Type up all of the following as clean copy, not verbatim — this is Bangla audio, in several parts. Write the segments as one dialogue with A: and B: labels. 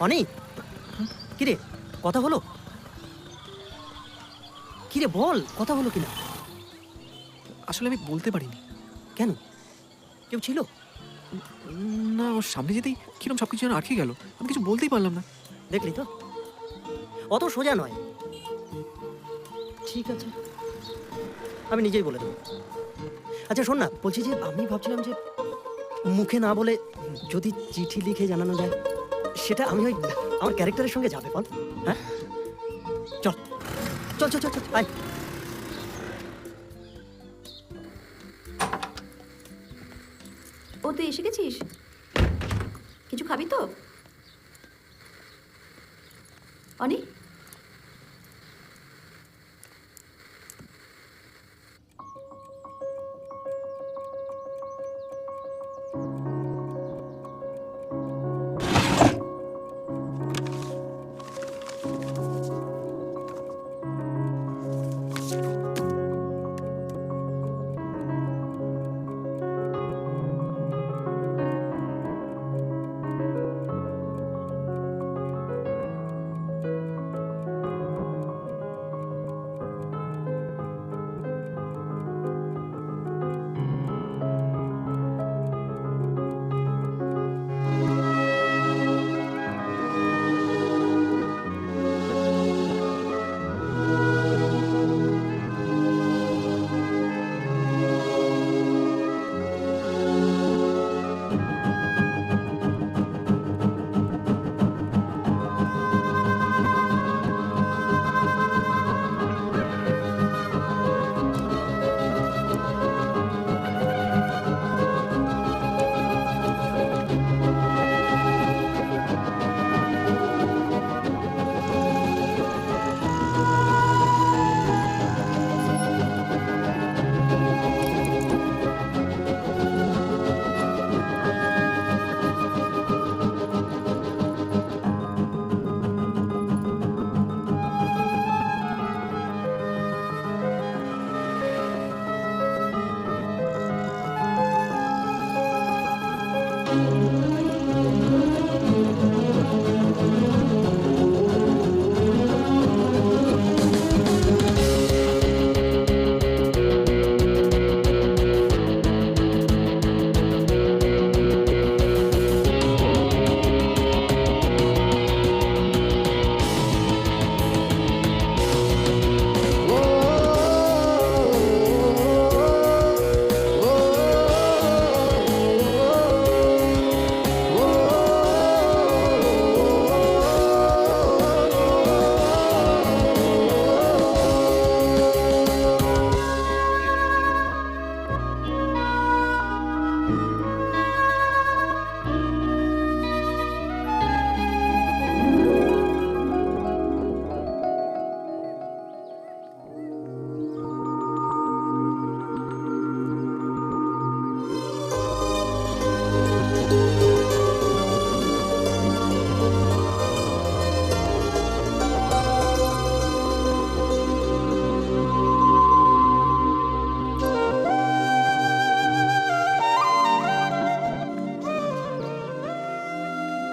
A: অনি, কিরে কথা হলো? কিরে বল, কথা হলো কিনা?
B: আসলে আমি বলতে পারিনি।
A: কেন? কেউ ছিল?
B: না, ওর সামনে যেতেই কিরম সবকিছু যেন আটকে গেল, আমি কিছু বলতেই পারলাম না।
A: দেখলি তো, অত সোজা নয়। ঠিক আছে, আমি নিজেই বলে দেবো। আচ্ছা শোন না, বলছি যে আমি ভাবছিলাম যে মুখে না বলে যদি চিঠি লিখে জানানো যায়, সেটা আমি ওই আমার ক্যারেক্টারের সঙ্গে যাবে বল? হ্যাঁ, চল চল চল চল চল, আয়।
C: ও তুই এসে গেছিস? কিছু খাবি তো? অনি,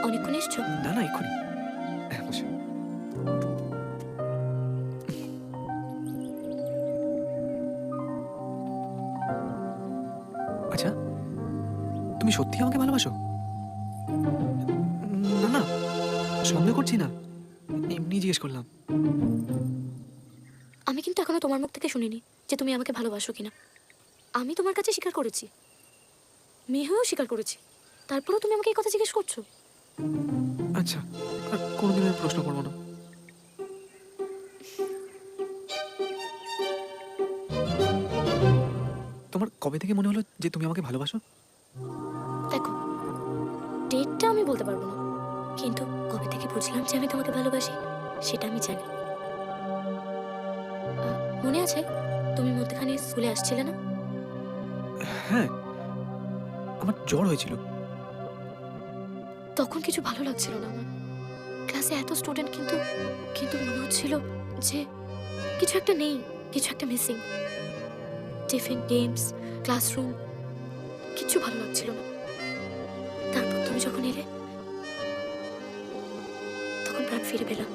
D: অনেকক্ষণ এসছো?
B: না না, এক্ষুনি। বসো। আচ্ছা, তুমি সত্যি আমাকে ভালোবাসো? না না, সন্দেহ করছি না, এমনি জিজ্ঞেস করলাম।
D: আমি কিন্তু এখনো তোমার মুখ থেকে শুনিনি যে তুমি আমাকে ভালোবাসো কিনা। আমি তোমার কাছে স্বীকার করেছি, মেয়ে হয়েও স্বীকার করেছি, তারপরেও তুমি আমাকে এই কথা জিজ্ঞেস করছো?
B: আচ্ছা, আর কোনোদিন আমি প্রশ্ন করবো না। তোমার কবে থেকে মনে হলো যে তুমি আমাকে ভালোবাসো?
D: দেখো, ডেটটা আমি বলতে পারবো না, কিন্তু কবে থেকে বুঝলাম যে আমি তোমাকে ভালোবাসি সেটা আমি জানি। মনে আছে তুমি মধ্যখানে স্কুলে আসছিলে না?
B: হ্যাঁ, আমার জ্বর হয়েছিল।
D: তখন কিছু ভালো লাগছিল না আমার। ক্লাসে এত স্টুডেন্ট, কিন্তু কিন্তু মনে হচ্ছিল যে কিছু একটা নেই, কিছু একটা মিসিং। টিফিন, গেমস, ক্লাসরুম, কিছু ভালো লাগছিল না। তারপর তুমি যখন এলে তখন প্রাণ ফিরে পেলাম।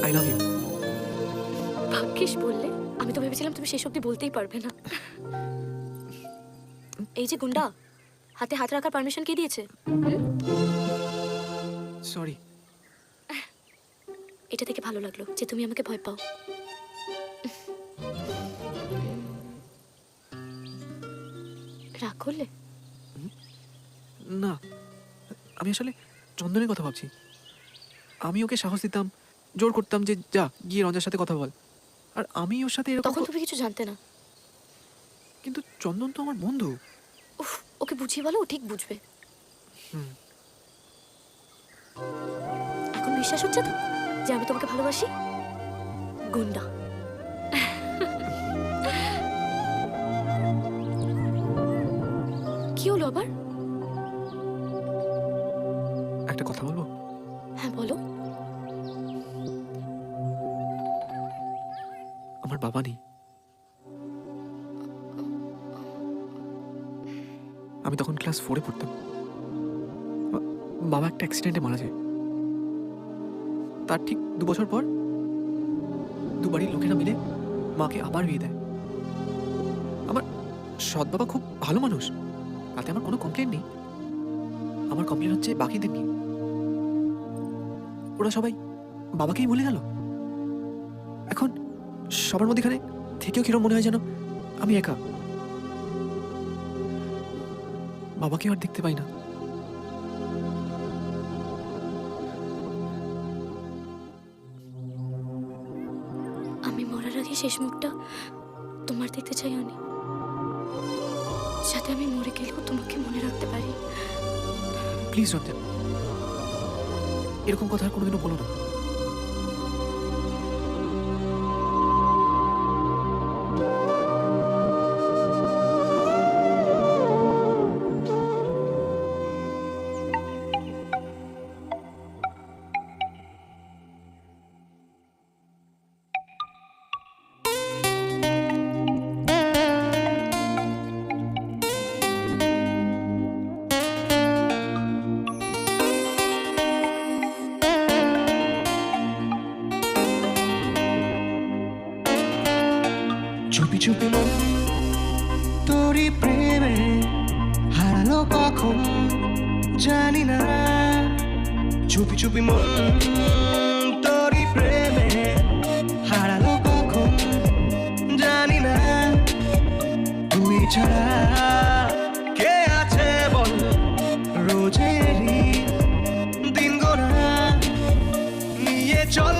B: I love you.
D: ভাগ্যিস বললে, আমি তো ভেবেছিলাম তুমি শেষ অব্দি বলতেই পারবে না। এই যে গুন্ডা, হাতে হাত রাখার পারমিশন কে দিয়েছে?
B: সরি।
D: এটা থেকে ভালো লাগলো যে তুমি আমাকে ভয় পাও। রাগ করলে?
B: না, আমি আসলে চন্দনের কথা ভাবছি। আমি ওকে সাহস দিতাম, জোর করতাম যে যা গিয়ে রঞ্জার সাথে কথা বল, আর আমি ওর সাথে এরকম
D: তখন তুমি কিছু জানতে না।
B: কিন্তু চন্দন তো আমার বন্ধু।
D: উফ, ওকে বুঝিয়ে বলো, ও ঠিক বুঝবে।
B: হুম।
D: এখন বিশ্বাস হচ্ছে তো যে আমি তোমাকে ভালোবাসি? গুন্ডা। কি হলো আবার?
B: একটা কথা বলবো?
D: হ্যাঁ বলো।
B: আমার বাবা নেই। আমি তখন ক্লাস 4-এ পড়তাম। বাবা একটা অ্যাক্সিডেন্টে মারা যায়। তার ঠিক 2 বছর পর বাড়ির লোকেরা মিলে মাকে আবার বিয়ে দেয়। আমার সৎ বাবা খুব ভালো মানুষ, তাতে আমার কোনো কমপ্লেন নেই। আমার কমপ্লেন হচ্ছে বাকিদের নিয়ে। ওরা সবাই বাবাকেই ভুলে গেল। এখন সবার মধ্যেখানে থেকেও কিরম মনে হয় যেন আমি একা, বাবাকে আর দেখতে পাই না।
D: আমি মরার আগে শেষ মুখটা তোমার দেখতে চাই অনি, যাতে আমি মরে গেলেও তোমাকে মনে রাখতে পারি।
B: প্লিজ রঞ্জন, এরকম কথা আর কোনোদিনও বলো না।
E: চুপি চুপি মন তোরই প্রেমে হারালো কখন জানি না। চুপি চুপি মন তোরই প্রেমে হারালো কখন জানি না। তুই ছাড়া কে আছে বল, রোজেরই দিন গোনা নিয়ে চল